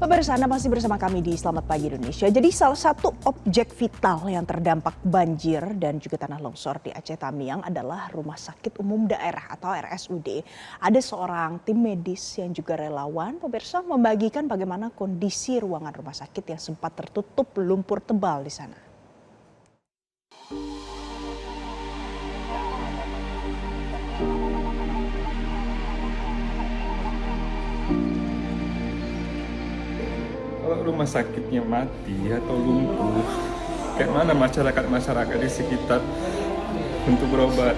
Pemirsa, Anda masih bersama kami di Selamat Pagi Indonesia. Jadi salah satu objek vital yang terdampak banjir dan juga tanah longsor di Aceh Tamiang adalah Rumah Sakit Umum Daerah atau RSUD. Ada seorang tim medis yang juga relawan, pemirsa, membagikan bagaimana kondisi ruangan rumah sakit yang sempat tertutup lumpur tebal di sana. Kalau rumah sakitnya mati atau lumpuh, kayak mana masyarakat di sekitar untuk berobat?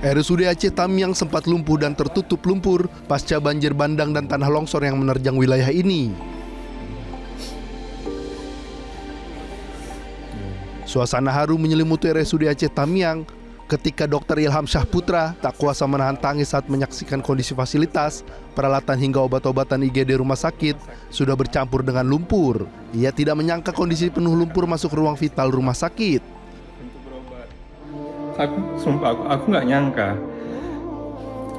RSUD Aceh Tamiang sempat lumpuh dan tertutup lumpur pasca banjir bandang dan tanah longsor yang menerjang wilayah ini. Suasana haru menyelimuti RSUD Aceh Tamiang ketika Dr. Ilham Syahputra tak kuasa menahan tangis saat menyaksikan kondisi fasilitas, peralatan hingga obat-obatan IGD rumah sakit sudah bercampur dengan lumpur. Ia tidak menyangka kondisi penuh lumpur masuk ruang vital rumah sakit. Untuk berobat. Aku nggak nyangka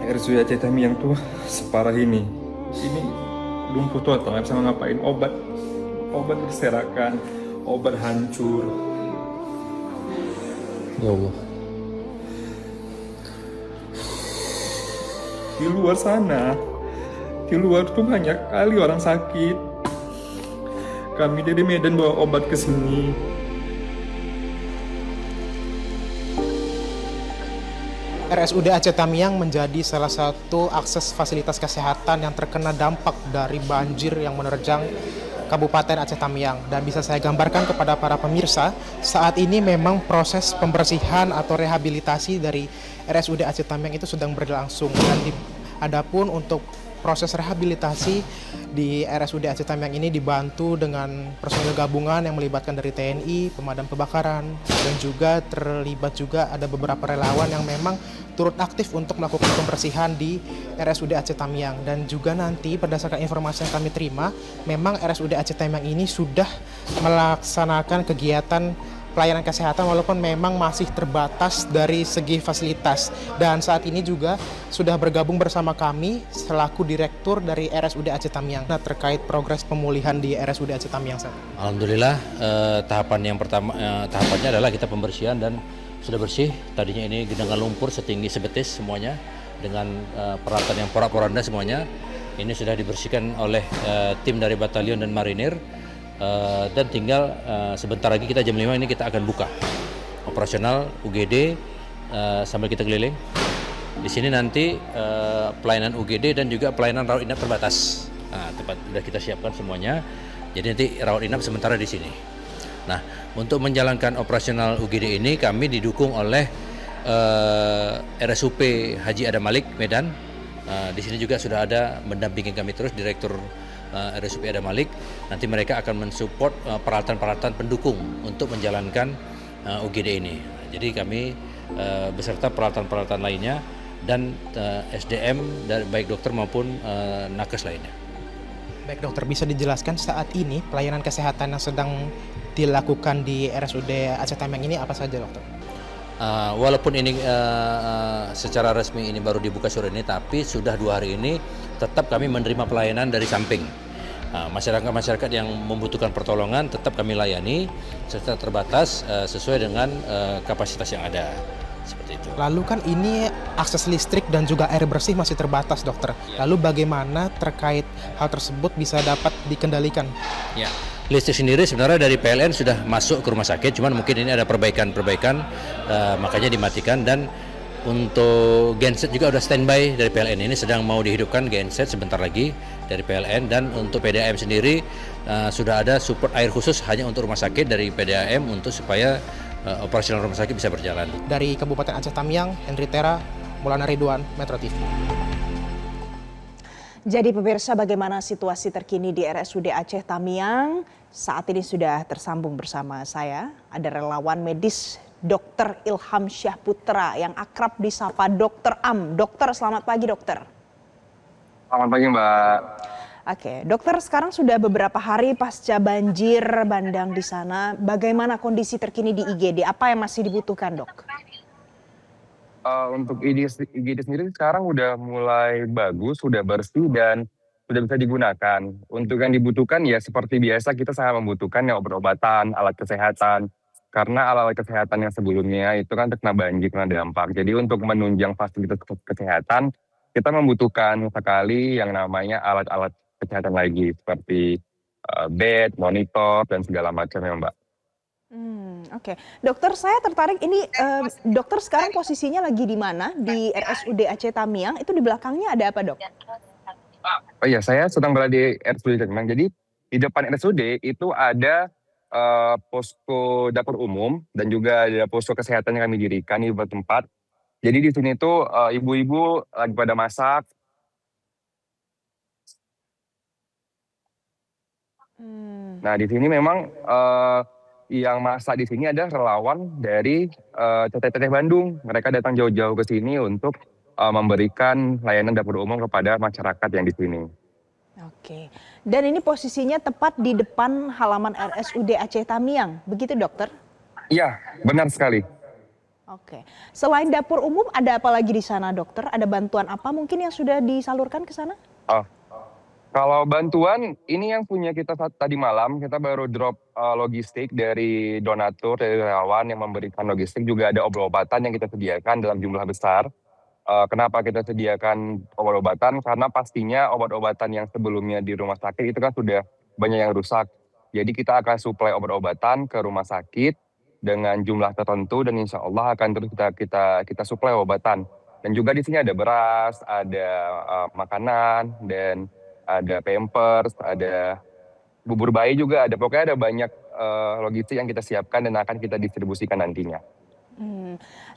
RSUD Aceh Tamiang tuh separah ini. Ini lumpuh total, nggak bisa ngapain. Obat berserakan, obat hancur. Ya Allah. Di luar sana, di luar tuh banyak kali orang sakit. Kami dari Medan bawa obat ke sini. RSUD Aceh Tamiang menjadi salah satu akses fasilitas kesehatan yang terkena dampak dari banjir yang menerjang Kabupaten Aceh Tamiang. Dan bisa saya gambarkan kepada para pemirsa, saat ini memang proses pembersihan atau rehabilitasi dari RSUD Aceh Tamiang itu sedang berlangsung. Dan adapun untuk proses rehabilitasi di RSUD Aceh Tamiang ini dibantu dengan personil gabungan yang melibatkan dari TNI, pemadam kebakaran, dan juga terlibat juga ada beberapa relawan yang memang turut aktif untuk melakukan pembersihan di RSUD Aceh Tamiang. Dan juga nanti berdasarkan informasi yang kami terima, memang RSUD Aceh Tamiang ini sudah melaksanakan kegiatan pelayanan kesehatan walaupun memang masih terbatas dari segi fasilitas. Dan saat ini juga sudah bergabung bersama kami selaku direktur dari RSUD Aceh Tamiang. Nah, terkait progres pemulihan di RSUD Aceh Tamiang. Alhamdulillah, tahapan yang pertama tahapannya adalah kita pembersihan dan sudah bersih. Tadinya ini genangan lumpur setinggi sebetis semuanya dengan peralatan yang porak-poranda semuanya. Ini sudah dibersihkan oleh tim dari batalion dan marinir. Dan tinggal sebentar lagi kita jam 5 ini kita akan buka operasional UGD sambil kita keliling. Di sini nanti pelayanan UGD dan juga pelayanan rawat inap terbatas. Nah, tempat sudah kita siapkan semuanya. Jadi nanti rawat inap sementara di sini. Nah, untuk menjalankan operasional UGD ini kami didukung oleh RSUP Haji Adam Malik Medan. Di sini juga sudah ada mendampingi kami terus Direktur RSUP Adam Malik. Nanti mereka akan mensupport peralatan-peralatan pendukung untuk menjalankan UGD ini. Jadi kami beserta peralatan-peralatan lainnya dan SDM dari baik dokter maupun nakes lainnya. Baik dokter, bisa dijelaskan saat ini pelayanan kesehatan yang sedang dilakukan di RSUD Aceh Tamiang ini apa saja dokter? Walaupun ini secara resmi ini baru dibuka sore ini, tapi sudah 2 hari ini tetap kami menerima pelayanan dari samping. Masyarakat yang membutuhkan pertolongan tetap kami layani serta terbatas sesuai dengan kapasitas yang ada. Seperti itu. Lalu kan ini akses listrik dan juga air bersih masih terbatas dokter. Lalu bagaimana terkait hal tersebut bisa dapat dikendalikan? Ya, listrik sendiri sebenarnya dari PLN sudah masuk ke rumah sakit, cuman mungkin ini ada perbaikan, makanya dimatikan. Dan untuk genset juga udah standby dari PLN, ini sedang mau dihidupkan genset sebentar lagi dari PLN. Dan untuk PDAM sendiri sudah ada support air khusus hanya untuk rumah sakit dari PDAM untuk supaya operasional rumah sakit bisa berjalan. Dari Kabupaten Aceh Tamiang, Henry Tera, Maulana Ridwan, Metro TV. Jadi pemirsa, bagaimana situasi terkini di RSUD Aceh Tamiang? Saat ini sudah tersambung bersama saya, ada relawan medis Dr. Ilham Syahputra yang akrab disapa Dr. Am. Dokter, selamat pagi dokter. Selamat pagi Mbak. Oke, dokter, sekarang sudah beberapa hari pasca banjir bandang di sana. Bagaimana kondisi terkini di IGD? Apa yang masih dibutuhkan, dok? Untuk IGD sendiri sekarang udah mulai bagus, sudah bersih dan sudah bisa digunakan. Untuk yang dibutuhkan ya seperti biasa kita sangat membutuhkan ya obat-obatan, alat kesehatan. Karena alat-alat kesehatan yang sebelumnya itu kan terkena banjir, kena dampak. Jadi untuk menunjang fasilitas kesehatan, kita membutuhkan sekali yang namanya alat-alat kesehatan lagi seperti bed, monitor, dan segala macamnya, Mbak. Oke. Dokter, saya tertarik ini, dokter sekarang posisinya lagi di mana? Di RSUD Aceh Tamiang, itu di belakangnya ada apa, Dok? Oh iya, saya sedang berada di RSUD Tamiang. Jadi di depan RSUD itu ada posko dapur umum dan juga ada posko kesehatan yang kami dirikan di beberapa tempat. Jadi di sini tuh ibu-ibu lagi pada masak. Nah di sini memang yang masak di sini ada relawan dari Teteh Bandung. Mereka datang jauh-jauh ke sini untuk memberikan layanan dapur umum kepada masyarakat yang di sini. Oke. Dan ini posisinya tepat di depan halaman RSUD Aceh Tamiang, begitu dokter? Iya, benar sekali. Oke. Selain dapur umum, ada apa lagi di sana, dokter? Ada bantuan apa mungkin yang sudah disalurkan ke sana? Oh, kalau bantuan ini yang punya kita tadi malam, kita baru drop logistik dari donatur, dari relawan yang memberikan logistik, juga ada obat-obatan yang kita sediakan dalam jumlah besar. Kenapa kita sediakan obat-obatan? Karena pastinya obat-obatan yang sebelumnya di rumah sakit itu kan sudah banyak yang rusak. Jadi kita akan suplai obat-obatan ke rumah sakit dengan jumlah tertentu dan insya Allah akan terus kita suplai obatan. Dan juga di sini ada beras, ada makanan, dan ada pampers, ada bubur bayi juga ada. Pokoknya ada banyak logistik yang kita siapkan dan akan kita distribusikan nantinya.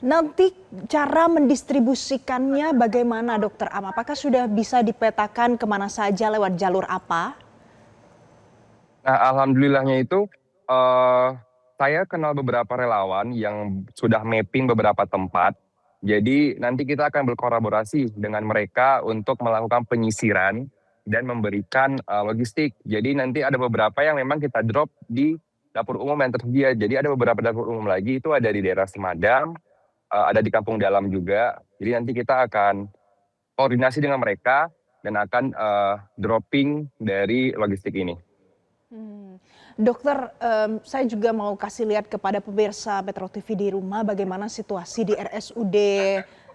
Nanti cara mendistribusikannya bagaimana, Dokter Am? Apakah sudah bisa dipetakan kemana saja, lewat jalur apa? Nah, alhamdulillahnya itu saya kenal beberapa relawan yang sudah mapping beberapa tempat. Jadi nanti kita akan berkolaborasi dengan mereka untuk melakukan penyisiran dan memberikan logistik. Jadi nanti ada beberapa yang memang kita drop di dapur umum yang tersedia. Jadi ada beberapa dapur umum lagi itu ada di daerah Semadam, ada di Kampung Dalam juga. Jadi nanti kita akan koordinasi dengan mereka dan akan dropping dari logistik ini. Dokter, saya juga mau kasih lihat kepada pemirsa Metro TV di rumah bagaimana situasi di RSUD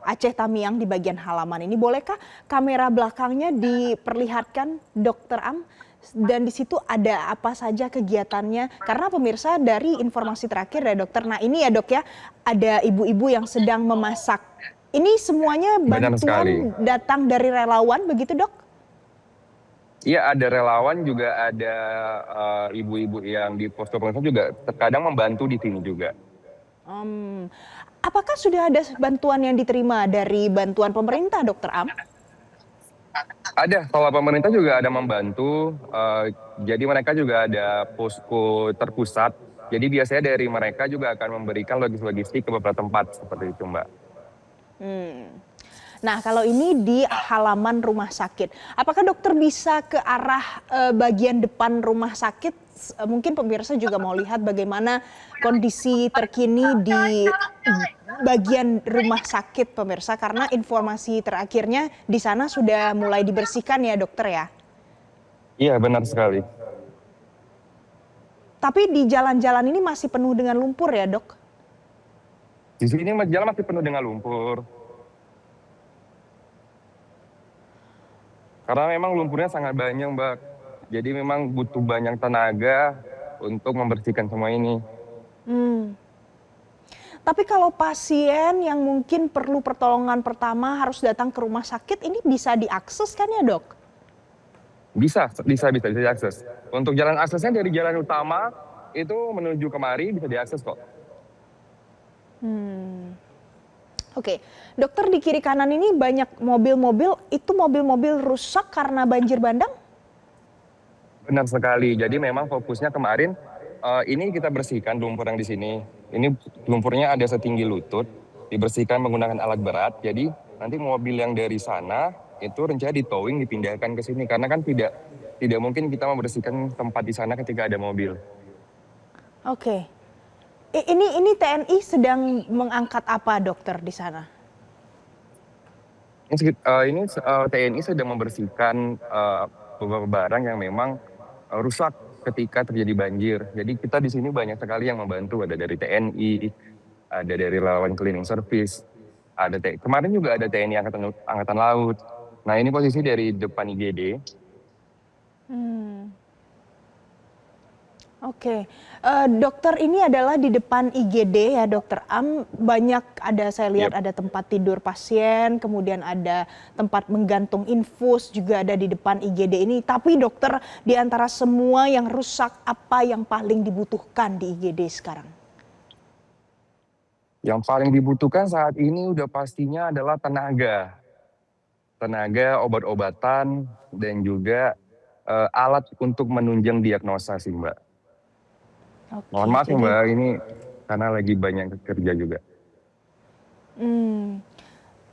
Aceh Tamiang di bagian halaman ini. Bolehkah kamera belakangnya diperlihatkan, Dokter Am? Dan di situ ada apa saja kegiatannya? Karena pemirsa dari informasi terakhir dari dokter, nah ini ya dok ya, ada ibu-ibu yang sedang memasak. Ini semuanya bantuan datang dari relawan begitu dok? Iya, ada relawan juga, ada ibu-ibu yang di posko pengungsian juga terkadang membantu di sini juga. Apakah sudah ada bantuan yang diterima dari bantuan pemerintah, Dokter Am? Ada, kalau pemerintah juga ada membantu. Jadi mereka juga ada posko terpusat. Jadi biasanya dari mereka juga akan memberikan logistik ke beberapa tempat seperti itu, Mbak. Nah, kalau ini di halaman rumah sakit, apakah dokter bisa ke arah bagian depan rumah sakit? Mungkin pemirsa juga mau lihat bagaimana kondisi terkini di bagian rumah sakit, pemirsa, karena informasi terakhirnya di sana sudah mulai dibersihkan ya, dokter ya? Iya, benar sekali. Tapi di jalan-jalan ini masih penuh dengan lumpur ya, dok? Di sini jalan masih penuh dengan lumpur. Karena memang lumpurnya sangat banyak, Mbak. Jadi memang butuh banyak tenaga untuk membersihkan semua ini. Tapi kalau pasien yang mungkin perlu pertolongan pertama harus datang ke rumah sakit, ini bisa diakses kan ya dok? Bisa diakses. Untuk jalan aksesnya dari jalan utama itu menuju kemari bisa diakses kok. Oke, dokter, di kiri kanan ini banyak mobil-mobil, itu mobil-mobil rusak karena banjir bandang? Benar sekali. Jadi memang fokusnya kemarin ini kita bersihkan lumpur yang di sini. Ini lumpurnya ada setinggi lutut, dibersihkan menggunakan alat berat. Jadi nanti mobil yang dari sana itu rencana ditowing dipindahkan ke sini karena kan tidak mungkin kita membersihkan tempat di sana ketika ada mobil. Oke. Ini TNI sedang mengangkat apa dokter di sana? TNI sedang membersihkan beberapa barang yang memang rusak ketika terjadi banjir. Jadi kita di sini banyak sekali yang membantu, ada dari TNI, ada dari relawan cleaning service, kemarin juga ada TNI Angkatan Laut. Nah ini posisi dari depan IGD. Oke, dokter ini adalah di depan IGD ya Dokter Am, banyak saya lihat ada tempat tidur pasien, kemudian ada tempat menggantung infus juga ada di depan IGD ini. Tapi dokter, di antara semua yang rusak, apa yang paling dibutuhkan di IGD sekarang? Yang paling dibutuhkan saat ini udah pastinya adalah tenaga, obat-obatan, dan juga alat untuk menunjang diagnosa sih Mbak. Oke, Mohon maaf ya jadi Mbak, ini karena lagi banyak kerja juga.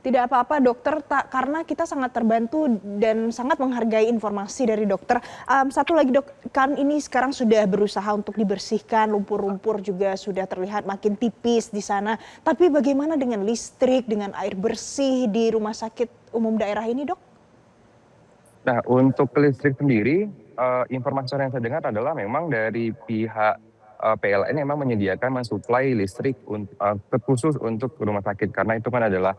tidak apa-apa dokter, karena kita sangat terbantu dan sangat menghargai informasi dari dokter. Satu lagi dok, kan ini sekarang sudah berusaha untuk dibersihkan, lumpur-lumpur juga sudah terlihat makin tipis di sana. Tapi bagaimana dengan listrik, dengan air bersih di rumah sakit umum daerah ini dok? Nah untuk listrik sendiri, informasi yang saya dengar adalah memang dari pihak PLN memang menyediakan mensuplai listrik khusus untuk rumah sakit, karena itu kan adalah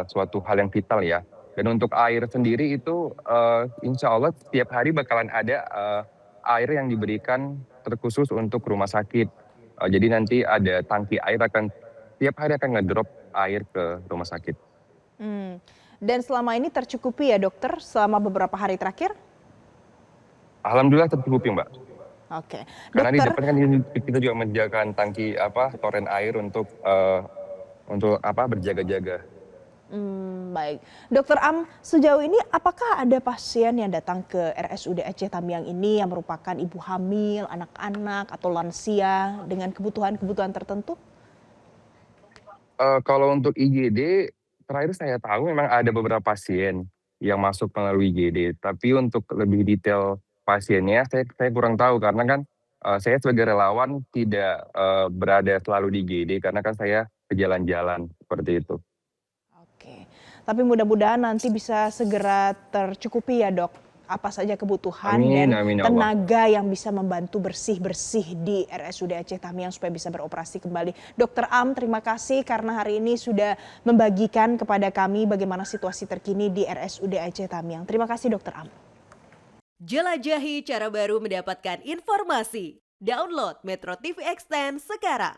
suatu hal yang vital ya. Dan untuk air sendiri itu insya Allah setiap hari bakalan ada air yang diberikan terkhusus untuk rumah sakit. Jadi nanti ada tangki air tiap hari akan ngedrop air ke rumah sakit. Dan selama ini tercukupi ya dokter selama beberapa hari terakhir? Alhamdulillah tercukupi Mbak. Oke, Karena di dokter. depan kan kita juga menyediakan tangki toren air untuk berjaga-jaga. Baik, Dokter Am, sejauh ini apakah ada pasien yang datang ke RSUD Aceh Tamiang ini yang merupakan ibu hamil, anak-anak atau lansia dengan kebutuhan-kebutuhan tertentu? Kalau untuk IGD, terakhir saya tahu memang ada beberapa pasien yang masuk melalui IGD. Tapi untuk lebih detail pasiennya, saya kurang tahu karena kan saya sebagai relawan tidak berada selalu di IGD karena kan saya berjalan-jalan seperti itu. Oke, tapi mudah-mudahan nanti bisa segera tercukupi ya dok. Apa saja kebutuhan dan Amin ya Allah. tenaga yang bisa membantu bersih-bersih di RSUD Aceh Tamiang supaya bisa beroperasi kembali. Dokter Am, terima kasih karena hari ini sudah membagikan kepada kami bagaimana situasi terkini di RSUD Aceh Tamiang. Terima kasih Dokter Am. Jelajahi cara baru mendapatkan informasi. Download Metro TV Extend sekarang.